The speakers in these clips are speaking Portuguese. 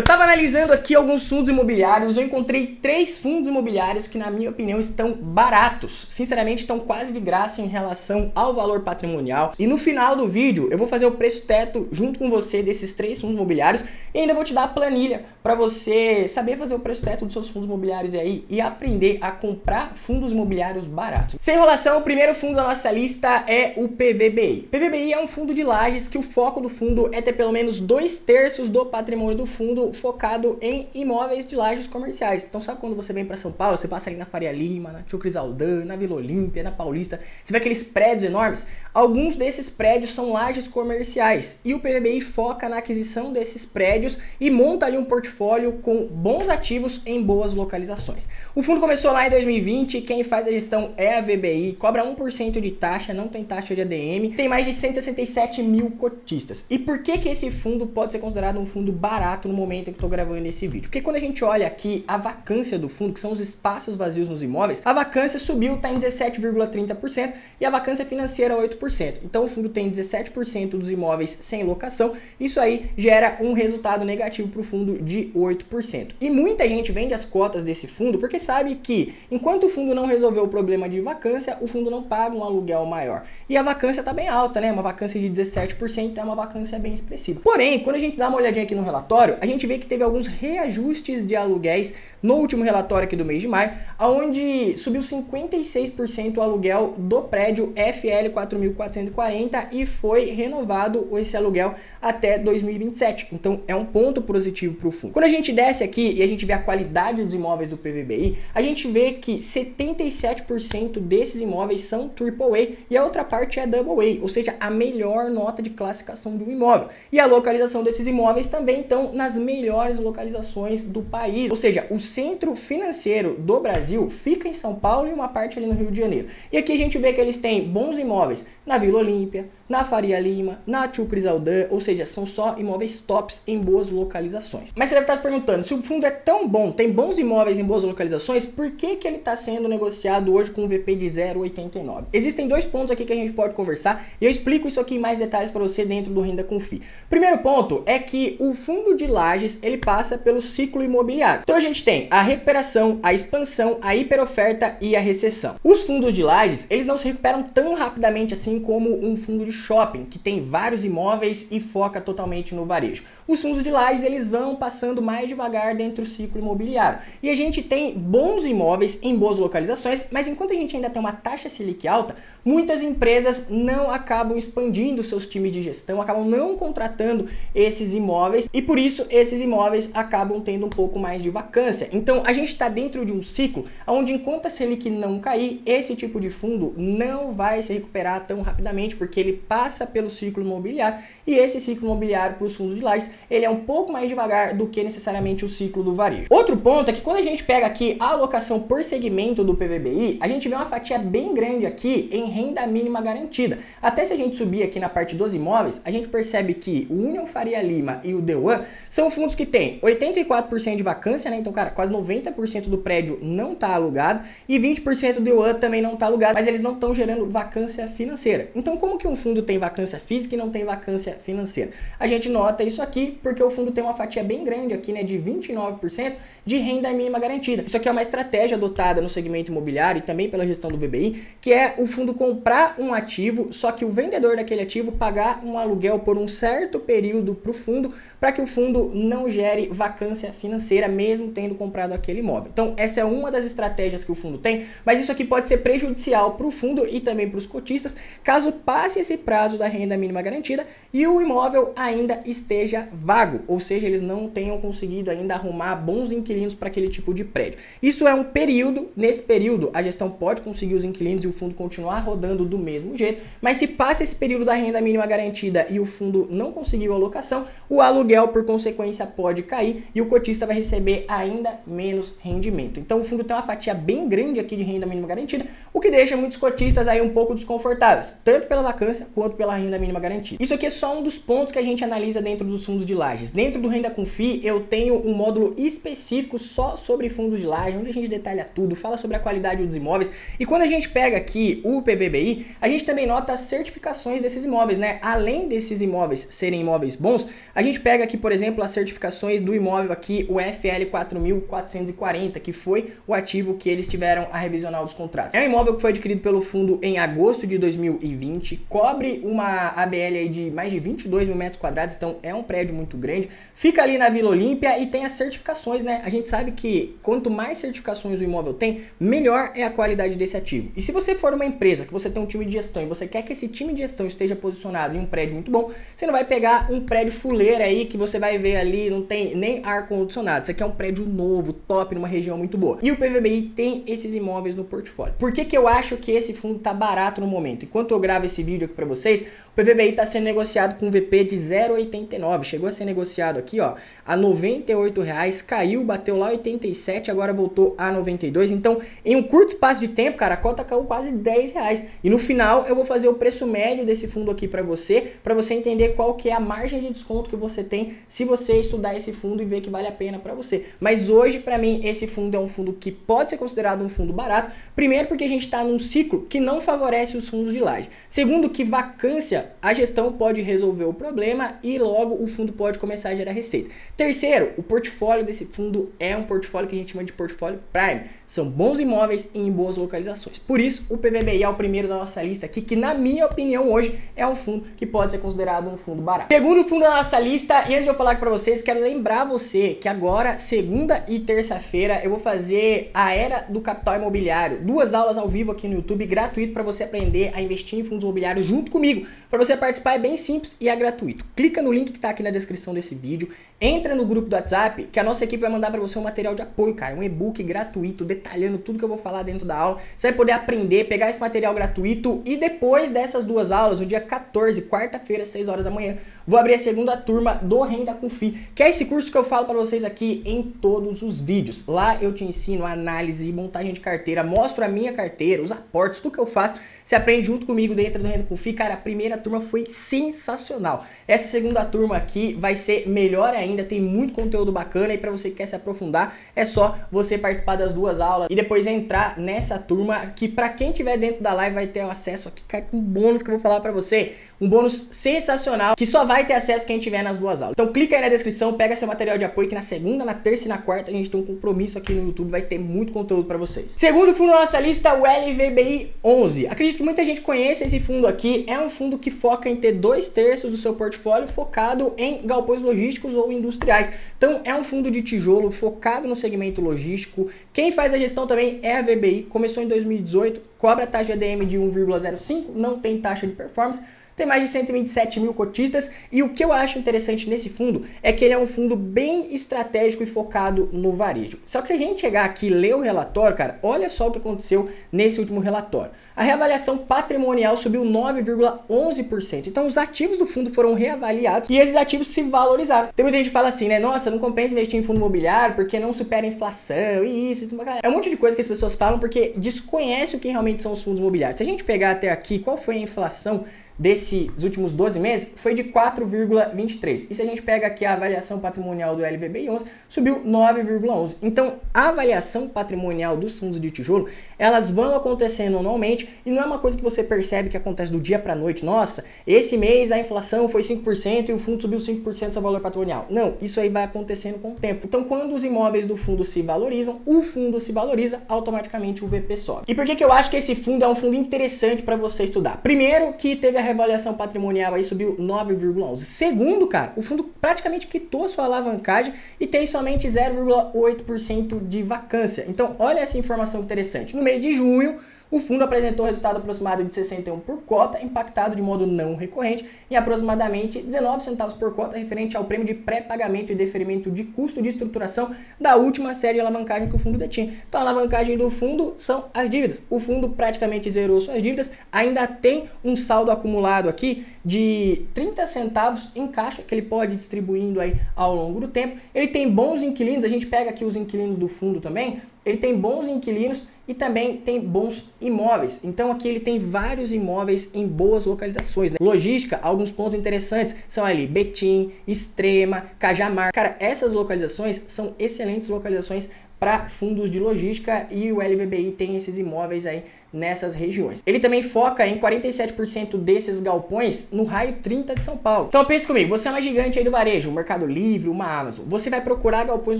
Eu estava analisando aqui alguns fundos imobiliários, eu encontrei 3 fundos imobiliários que, na minha opinião, estão baratos. Sinceramente, estão quase de graça em relação ao valor patrimonial. E no final do vídeo, eu vou fazer o preço teto junto com você desses 3 fundos imobiliários e ainda vou te dar a planilha para você saber fazer o preço teto dos seus fundos imobiliários aí e aprender a comprar fundos imobiliários baratos. Sem enrolação, o primeiro fundo da nossa lista é o PVBI. PVBI é um fundo de lajes que o foco do fundo é ter pelo menos 2/3 do patrimônio do fundo focado em imóveis de lajes comerciais. Então sabe quando você vem para São Paulo, você passa ali na Faria Lima, na Tio Crisaldã, na Vila Olímpia, na Paulista, você vê aqueles prédios enormes? Alguns desses prédios são lajes comerciais e o PVBI foca na aquisição desses prédios e monta ali um portfólio com bons ativos em boas localizações. O fundo começou lá em 2020, quem faz a gestão é a VBI, cobra 1% de taxa, não tem taxa de ADM, tem mais de 167 mil cotistas. E por que esse fundo pode ser considerado um fundo barato no momento em que eu estou gravando esse vídeo? Porque quando a gente olha aqui a vacância do fundo, que são os espaços vazios nos imóveis, a vacância subiu, está em 17,30% e a vacância financeira 8%. Então o fundo tem 17% dos imóveis sem locação, isso aí gera um resultado negativo para o fundo de 8%. E muita gente vende as cotas desse fundo porque sabe que enquanto o fundo não resolveu o problema de vacância, o fundo não paga um aluguel maior. E a vacância está bem alta, né? Uma vacância de 17% é uma vacância bem expressiva. Porém, quando a gente dá uma olhadinha aqui no relatório, a gente vê que teve alguns reajustes de aluguéis no último relatório aqui do mês de maio, onde subiu 56% o aluguel do prédio FL 4440 e foi renovado esse aluguel até 2027. Então é um ponto positivo para o fundo. Quando a gente desce aqui e a gente vê a qualidade dos imóveis do PVBI, a gente vê que 77% desses imóveis são AAA e a outra parte é AA, ou seja, a melhor nota de classificação de um imóvel. E a localização desses imóveis também estão nas melhores localizações do país, ou seja, o centro financeiro do Brasil fica em São Paulo e uma parte ali no Rio de Janeiro. E aqui a gente vê que eles têm bons imóveis na Vila Olímpia, na Faria Lima, na Tio Crisaldã, ou seja, são só imóveis tops em boas localizações. Mas você deve estar se perguntando, se o fundo é tão bom, tem bons imóveis em boas localizações, por que ele está sendo negociado hoje com um VP de 0,89? Existem 2 pontos aqui que a gente pode conversar e eu explico isso aqui em mais detalhes para você dentro do Renda com FII. Primeiro ponto é que o fundo de lajes, ele passa pelo ciclo imobiliário. Então a gente tem a recuperação, a expansão, a hiperoferta e a recessão. Os fundos de lajes, eles não se recuperam tão rapidamente assim como um fundo de shopping, que tem vários imóveis e foca totalmente no varejo. Os fundos de lajes, eles vão passando mais devagar dentro do ciclo imobiliário. E a gente tem bons imóveis em boas localizações, mas enquanto a gente ainda tem uma taxa Selic alta, muitas empresas não acabam expandindo seus times de gestão, acabam não contratando esses imóveis e por isso esses imóveis acabam tendo um pouco mais de vacância. Então a gente está dentro de um ciclo onde enquanto a Selic não cair, esse tipo de fundo não vai se recuperar tão rapidamente porque ele passa pelo ciclo imobiliário e esse ciclo imobiliário para os fundos de lajes, ele é um pouco mais devagar do que necessariamente o ciclo do varejo. Outro ponto é que quando a gente pega aqui a alocação por segmento do PVBI, a gente vê uma fatia bem grande aqui em renda mínima garantida. Até se a gente subir aqui na parte dos imóveis, a gente percebe que o União Faria Lima e o DEUAN são fundos que têm 84% de vacância, né? Então, cara, quase 90% do prédio não está alugado e 20% do DEUAN também não está alugado, mas eles não estão gerando vacância financeira. Então, como que um fundo tem vacância física e não tem vacância financeira? A gente nota isso aqui porque o fundo tem uma fatia bem grande aqui, né, de 29% de renda mínima garantida. Isso aqui é uma estratégia adotada no segmento imobiliário e também pela gestão do VBI, que é o fundo comprar um ativo, só que o vendedor daquele ativo pagar um aluguel por um certo período para o fundo, para que o fundo não gere vacância financeira, mesmo tendo comprado aquele imóvel. Então, essa é uma das estratégias que o fundo tem, mas isso aqui pode ser prejudicial para o fundo e também para os cotistas, caso passe esse prazo da renda mínima garantida e o imóvel ainda esteja vago, ou seja, eles não tenham conseguido ainda arrumar bons inquilinos para aquele tipo de prédio. Isso é um período, nesse período a gestão pode conseguir os inquilinos e o fundo continuar rodando do mesmo jeito, mas se passa esse período da renda mínima garantida e o fundo não conseguiu a locação, o aluguel por consequência pode cair e o cotista vai receber ainda menos rendimento. Então o fundo tem uma fatia bem grande aqui de renda mínima garantida, o que deixa muitos cotistas aí um pouco desconfortáveis, tanto pela vacância quanto pela renda mínima garantida. Isso aqui é só um dos pontos que a gente analisa dentro dos fundos de lajes. Dentro do Renda com FII, eu tenho um módulo específico só sobre fundos de laje, onde a gente detalha tudo, fala sobre a qualidade dos imóveis. E quando a gente pega aqui o PVBI, a gente também nota as certificações desses imóveis, né? Além desses imóveis serem imóveis bons, a gente pega aqui, por exemplo, as certificações do imóvel aqui, o FL 4440, que foi o ativo que eles tiveram a revisional dos contratos. É um imóvel que foi adquirido pelo fundo em agosto de 2020, cobre uma ABL aí de mais de 22 mil metros quadrados, então é um prédio muito grande, fica ali na Vila Olímpia e tem as certificações, né? A gente sabe que quanto mais certificações o imóvel tem, melhor é a qualidade desse ativo. E se você for uma empresa, que você tem um time de gestão e você quer que esse time de gestão esteja posicionado em um prédio muito bom, você não vai pegar um prédio fuleiro aí que você vai ver ali, não tem nem ar-condicionado. Isso aqui é um prédio novo, top, numa região muito boa. E o PVBI tem esses imóveis no portfólio. Por que que eu acho que esse fundo tá barato no momento? Enquanto eu gravo esse vídeo aqui para vocês, o PVBI está sendo negociado com um VP de 0,89, chegou a ser negociado aqui, ó, a R$ 98,00, caiu, bateu lá 87, agora voltou a 92. Então, em um curto espaço de tempo, cara, a cota caiu quase R$10. E no final, eu vou fazer o preço médio desse fundo aqui para você entender qual que é a margem de desconto que você tem se você estudar esse fundo e ver que vale a pena para você. Mas hoje, para mim, esse fundo é um fundo que pode ser considerado um fundo barato. Primeiro, porque a gente está num ciclo que não favorece os fundos de laje. Segundo, que vacância, a gestão pode resolver o problema e logo o fundo pode começar a gerar receita. Terceiro, o portfólio desse fundo é um portfólio que a gente chama de portfólio Prime. São bons imóveis em boas localizações. Por isso, o PVBI é o primeiro da nossa lista aqui, que na minha opinião hoje é um fundo que pode ser considerado um fundo barato. Segundo fundo da nossa lista, e antes de eu falar para vocês, quero lembrar você que agora, segunda e terça-feira, eu vou fazer a Era do Capital Imobiliário. 2 aulas ao vivo aqui no YouTube, gratuito, para você aprender a investir em fundos imobiliários junto comigo. Para você participar é bem simples e é gratuito. Clica no link que está aqui na descrição desse vídeo, entra no grupo do WhatsApp, que a nossa equipe vai mandar para você um material de apoio, cara, um e-book gratuito, detalhando tudo que eu vou falar dentro da aula. Você vai poder aprender, pegar esse material gratuito e depois dessas 2 aulas, no dia 14, quarta-feira, 6 horas da manhã, vou abrir a segunda turma do Renda com FII, que é esse curso que eu falo para vocês aqui em todos os vídeos. Lá eu te ensino análise e montagem de carteira, mostro a minha carteira, os aportes, tudo que eu faço. Você aprende junto comigo dentro do Renda com FII. Cara, a primeira turma foi sensacional. Essa segunda turma aqui vai ser melhor ainda, tem muito conteúdo bacana e para você que quer se aprofundar, é só você participar das 2 aulas e depois entrar nessa turma que para quem tiver dentro da live vai ter acesso aqui, cara, com um bônus que eu vou falar para você. Um bônus sensacional que só vai ter acesso quem tiver nas 2 aulas. Então clica aí na descrição, pega seu material de apoio que na segunda, na terça e na quarta a gente tem um compromisso aqui no YouTube, vai ter muito conteúdo para vocês. Segundo fundo da nossa lista, o LVBI 11. Acredito que muita gente conhece esse fundo aqui, é um fundo que foca em ter 2/3 do seu portfólio focado em galpões logísticos ou industriais. Então é um fundo de tijolo focado no segmento logístico. Quem faz a gestão também é a VBI, começou em 2018, cobra taxa ADM de 1,05, não tem taxa de performance. Tem mais de 127 mil cotistas e o que eu acho interessante nesse fundo é que ele é um fundo bem estratégico e focado no varejo. Só que se a gente chegar aqui e ler o relatório, cara, olha só o que aconteceu nesse último relatório. A reavaliação patrimonial subiu 9,11%. Então os ativos do fundo foram reavaliados e esses ativos se valorizaram. Tem muita gente que fala assim, né? Nossa, não compensa investir em fundo imobiliário porque não supera a inflação e isso. É um monte de coisa que as pessoas falam porque desconhecem o que realmente são os fundos imobiliários. Se a gente pegar até aqui, qual foi a inflação desses últimos 12 meses, foi de 4,23. E se a gente pega aqui a avaliação patrimonial do LVBI 11, subiu 9,11. Então, a avaliação patrimonial dos fundos de tijolo, elas vão acontecendo anualmente e não é uma coisa que você percebe que acontece do dia para noite. Nossa, esse mês a inflação foi 5% e o fundo subiu 5% do seu valor patrimonial. Não, isso aí vai acontecendo com o tempo. Então, quando os imóveis do fundo se valorizam, o fundo se valoriza, automaticamente o VP sobe. E por que que eu acho que esse fundo é um fundo interessante para você estudar? Primeiro, que teve a reavaliação patrimonial aí subiu 9,11. Segundo, cara, o fundo praticamente quitou sua alavancagem e tem somente 0,8% de vacância. Então, olha essa informação interessante. No mês de junho, o fundo apresentou resultado aproximado de 61 por cota, impactado de modo não recorrente em aproximadamente 19 centavos por cota, referente ao prêmio de pré-pagamento e deferimento de custo de estruturação da última série de alavancagem que o fundo detinha. Então a alavancagem do fundo são as dívidas. O fundo praticamente zerou suas dívidas, ainda tem um saldo acumulado aqui de 30 centavos em caixa, que ele pode ir distribuindo aí ao longo do tempo. Ele tem bons inquilinos, a gente pega aqui os inquilinos do fundo também, ele tem bons inquilinos e também tem bons imóveis. Então aqui ele tem vários imóveis em boas localizações, né? Logística, alguns pontos interessantes são ali Betim, Extrema, Cajamar. Cara, essas localizações são excelentes localizações para fundos de logística e o LVBI tem esses imóveis aí nessas regiões. Ele também foca em 47% desses galpões no raio 30 de São Paulo. Então pense comigo, você é uma gigante aí do varejo, um Mercado Livre, uma Amazon. Você vai procurar galpões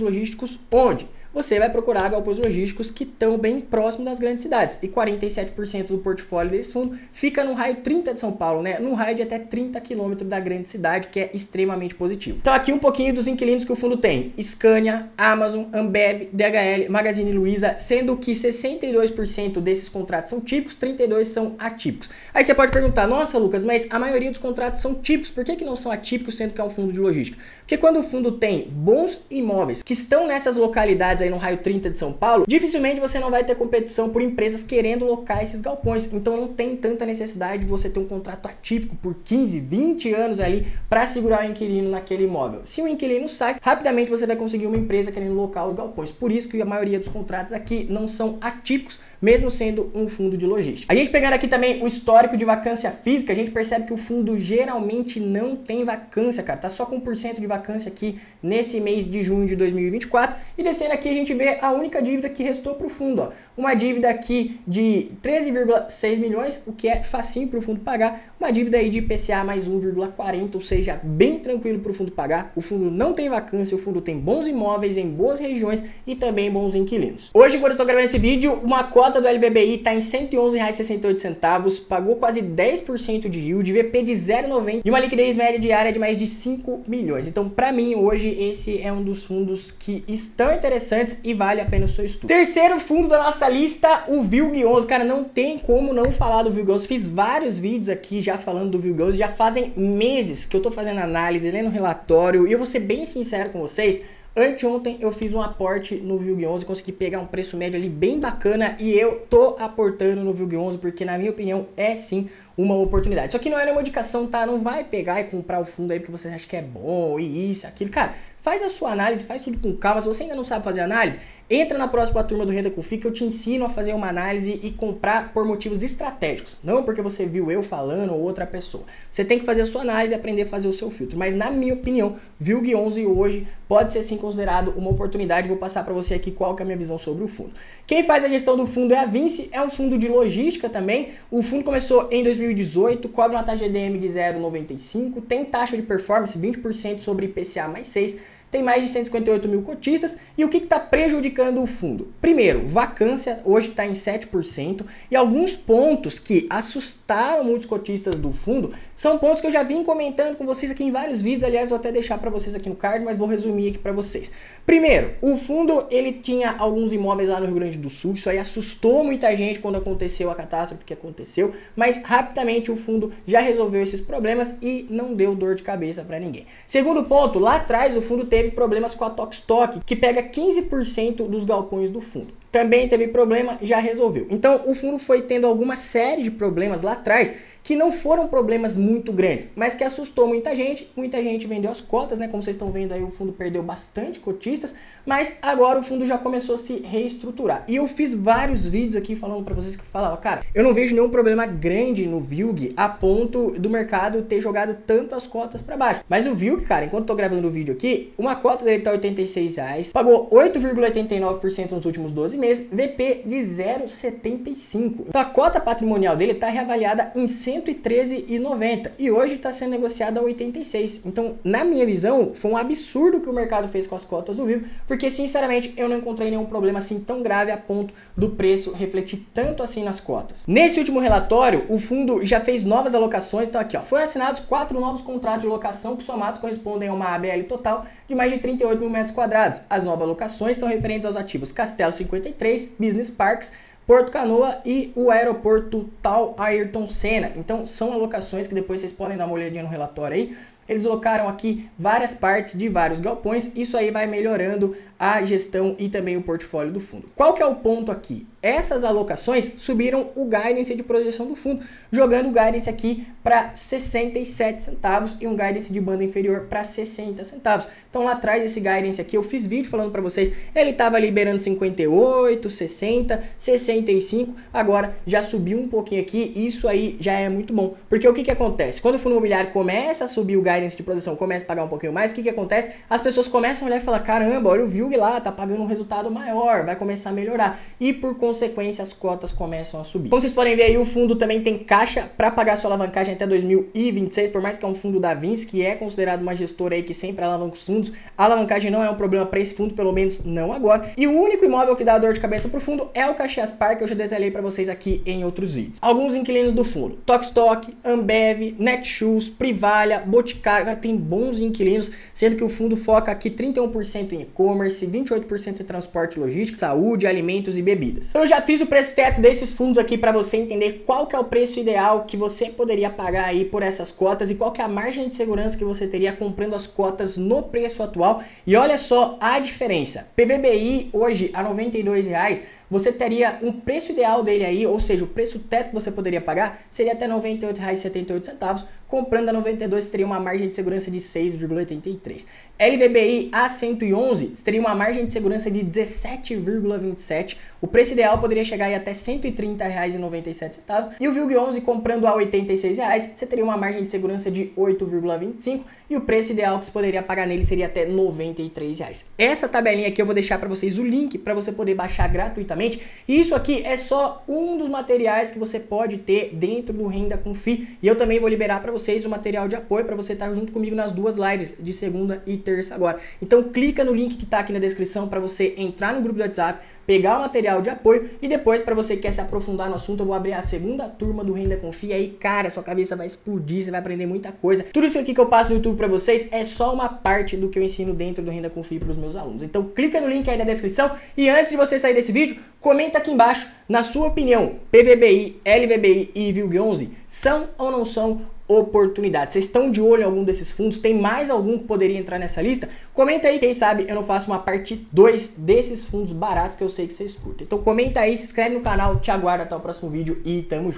logísticos onde? Você vai procurar galpões logísticos que estão bem próximos das grandes cidades. E 47% do portfólio desse fundo fica no raio 30 de São Paulo, né? Num raio de até 30 km da grande cidade, que é extremamente positivo. Então aqui um pouquinho dos inquilinos que o fundo tem. Scania, Amazon, Ambev, DHL, Magazine Luiza, sendo que 62% desses contratos são típicos, 32% são atípicos. Aí você pode perguntar, nossa Lucas, mas a maioria dos contratos são típicos, por que não são atípicos sendo que é um fundo de logística? Porque quando o fundo tem bons imóveis que estão nessas localidades aí no raio 30 de São Paulo, dificilmente você não vai ter competição por empresas querendo locar esses galpões. Então não tem tanta necessidade de você ter um contrato atípico por 15, 20 anos ali para segurar o inquilino naquele imóvel. Se o inquilino sai, rapidamente você vai conseguir uma empresa querendo locar os galpões. Por isso que a maioria dos contratos aqui não são atípicos, mesmo sendo um fundo de logística. A gente pegando aqui também o histórico de vacância física, a gente percebe que o fundo geralmente não tem vacância, cara. Tá só com 1% de vacância aqui nesse mês de junho de 2024. E descendo aqui a gente vê a única dívida que restou para o fundo, ó. Uma dívida aqui de 13,6 milhões, o que é facinho para o fundo pagar. Uma dívida aí de IPCA mais 1,40, ou seja, bem tranquilo para o fundo pagar. O fundo não tem vacância, o fundo tem bons imóveis em boas regiões e também bons inquilinos. Hoje, quando eu tô gravando esse vídeo, uma cota do LVBI tá em R$ 111,68, pagou quase 10% de yield, VP de 0,90 e uma liquidez média diária de mais de 5 milhões. Então, para mim, hoje, esse é um dos fundos que estão interessantes e vale a pena o seu estudo. Terceiro fundo da nossa lista, o VILG11. Cara, não tem como não falar do VILG11. Fiz vários vídeos aqui já falando do VILG11. Já fazem meses que eu tô fazendo análise, lendo relatório. E eu vou ser bem sincero com vocês. Anteontem eu fiz um aporte no VILG11, consegui pegar um preço médio ali bem bacana e eu tô aportando no VILG11 porque, na minha opinião, é sim uma oportunidade. Só que não é nenhuma indicação, tá? Não vai pegar e comprar o fundo aí porque você acha que é bom e isso, aquilo. Cara, faz a sua análise, faz tudo com calma. Se você ainda não sabe fazer análise, entra na próxima turma do Renda com FII que eu te ensino a fazer uma análise e comprar por motivos estratégicos. Não porque você viu eu falando ou outra pessoa. Você tem que fazer a sua análise e aprender a fazer o seu filtro. Mas na minha opinião, VILG11 hoje pode ser sim considerado uma oportunidade. Vou passar para você aqui qual que é a minha visão sobre o fundo. Quem faz a gestão do fundo é a Vinci, é um fundo de logística também. O fundo começou em 2018, cobra uma taxa GDM de 0,95, tem taxa de performance 20% sobre IPCA mais 6%. Tem mais de 158 mil cotistas. E o que está prejudicando o fundo? Primeiro, vacância hoje está em 7%. E alguns pontos que assustaram muitos cotistas do fundo são pontos que eu já vim comentando com vocês aqui em vários vídeos. Aliás, vou até deixar para vocês aqui no card, mas vou resumir aqui para vocês. Primeiro, o fundo ele tinha alguns imóveis lá no Rio Grande do Sul. Isso aí assustou muita gente quando aconteceu a catástrofe que aconteceu. Mas rapidamente o fundo já resolveu esses problemas e não deu dor de cabeça para ninguém. Segundo ponto, lá atrás o fundo teve problemas com a Tokstok, que pega 15% dos galpões do fundo. Também teve problema, já resolveu. Então o fundo foi tendo alguma série de problemas lá atrás que não foram problemas muito grandes, mas que assustou muita gente vendeu as cotas, né? Como vocês estão vendo aí, o fundo perdeu bastante cotistas, mas agora o fundo já começou a se reestruturar. E eu fiz vários vídeos aqui falando para vocês que falava, cara, eu não vejo nenhum problema grande no VILG a ponto do mercado ter jogado tanto as cotas para baixo. Mas o VILG, cara, enquanto eu tô gravando o vídeo aqui, uma cota dele tá R$ 86, pagou 8,89% nos últimos 12 meses, VP de 0,75. Então a cota patrimonial dele tá reavaliada em 113,90 e hoje está sendo negociada a 86. Então, na minha visão, foi um absurdo que o mercado fez com as cotas do VILG, porque sinceramente eu não encontrei nenhum problema assim tão grave a ponto do preço refletir tanto assim nas cotas. Nesse último relatório, o fundo já fez novas alocações, então aqui ó, foram assinados 4 novos contratos de locação que somados correspondem a uma ABL total de mais de 38 mil metros quadrados. As novas alocações são referentes aos ativos Castelo 53, Business Parks, Porto Canoa e o aeroporto Tal Ayrton Senna. Então são alocações que depois vocês podem dar uma olhadinha no relatório aí. Eles alocaram aqui várias partes de vários galpões. Isso aí vai melhorando a gestão e também o portfólio do fundo. Qual que é o ponto aqui? essas alocações subiram o guidance de projeção do fundo, jogando o guidance aqui para 67 centavos e um guidance de banda inferior para 60 centavos. Então lá atrás esse guidance aqui, eu fiz vídeo falando para vocês, ele estava liberando 58, 60, 65, agora já subiu um pouquinho aqui, isso aí já é muito bom. Porque o que acontece? Quando o fundo imobiliário começa a subir o guidance de projeção, começa a pagar um pouquinho mais, o que acontece? As pessoas começam a olhar e falar, caramba, olha o VILG lá, tá pagando um resultado maior, vai começar a melhorar. E por consequência as cotas começam a subir. Como vocês podem ver aí, o fundo também tem caixa para pagar sua alavancagem até 2026, por mais que é um fundo da Vinci, que é considerado uma gestora aí que sempre alavanca os fundos, a alavancagem não é um problema para esse fundo, pelo menos não agora. E o único imóvel que dá dor de cabeça pro fundo é o Caxias Park, que eu já detalhei para vocês aqui em outros vídeos. Alguns inquilinos do fundo: Tokstok, Ambev, Netshoes, Privalha, Boticário. Cara, tem bons inquilinos, sendo que o fundo foca aqui 31% em e-commerce, 28% em transporte logístico, saúde, alimentos e bebidas. Eu já fiz o preço teto desses fundos aqui para você entender qual que é o preço ideal que você poderia pagar aí por essas cotas e qual que é a margem de segurança que você teria comprando as cotas no preço atual. E olha só a diferença. PVBI hoje a R$ 92,00, você teria um preço ideal dele aí, ou seja, o preço teto que você poderia pagar seria até R$ 98,78. Comprando a 92 teria uma margem de segurança de 6,83. LVBI a 111 teria uma margem de segurança de 17,27. O preço ideal poderia chegar aí até R$ 130,97. E o VILG 11 comprando a R$ 86,00, você teria uma margem de segurança de 8,25. E o preço ideal que você poderia pagar nele seria até R$ 93,00. Essa tabelinha aqui eu vou deixar para vocês o link para você poder baixar gratuitamente. E isso aqui é só um dos materiais que você pode ter dentro do Renda com FII. E eu também vou liberar para vocês o material de apoio para você estar junto comigo nas duas lives de segunda e terça agora. Então clica no link que está aqui na descrição para você entrar no grupo do WhatsApp, pegar o material de apoio e depois, para você que quer se aprofundar no assunto, eu vou abrir a segunda turma do Renda com FII. Aí, cara, sua cabeça vai explodir, você vai aprender muita coisa. Tudo isso aqui que eu passo no YouTube para vocês é só uma parte do que eu ensino dentro do Renda com FII para os meus alunos. Então clica no link aí na descrição e antes de você sair desse vídeo, comenta aqui embaixo, na sua opinião, PVBI, LVBI e VILG 11 são ou não são oportunidades? Vocês estão de olho em algum desses fundos? Tem mais algum que poderia entrar nessa lista? Comenta aí, quem sabe eu não faço uma parte 2 desses fundos baratos que eu sei que vocês curtem. Então comenta aí, se inscreve no canal, te aguardo até o próximo vídeo e tamo junto.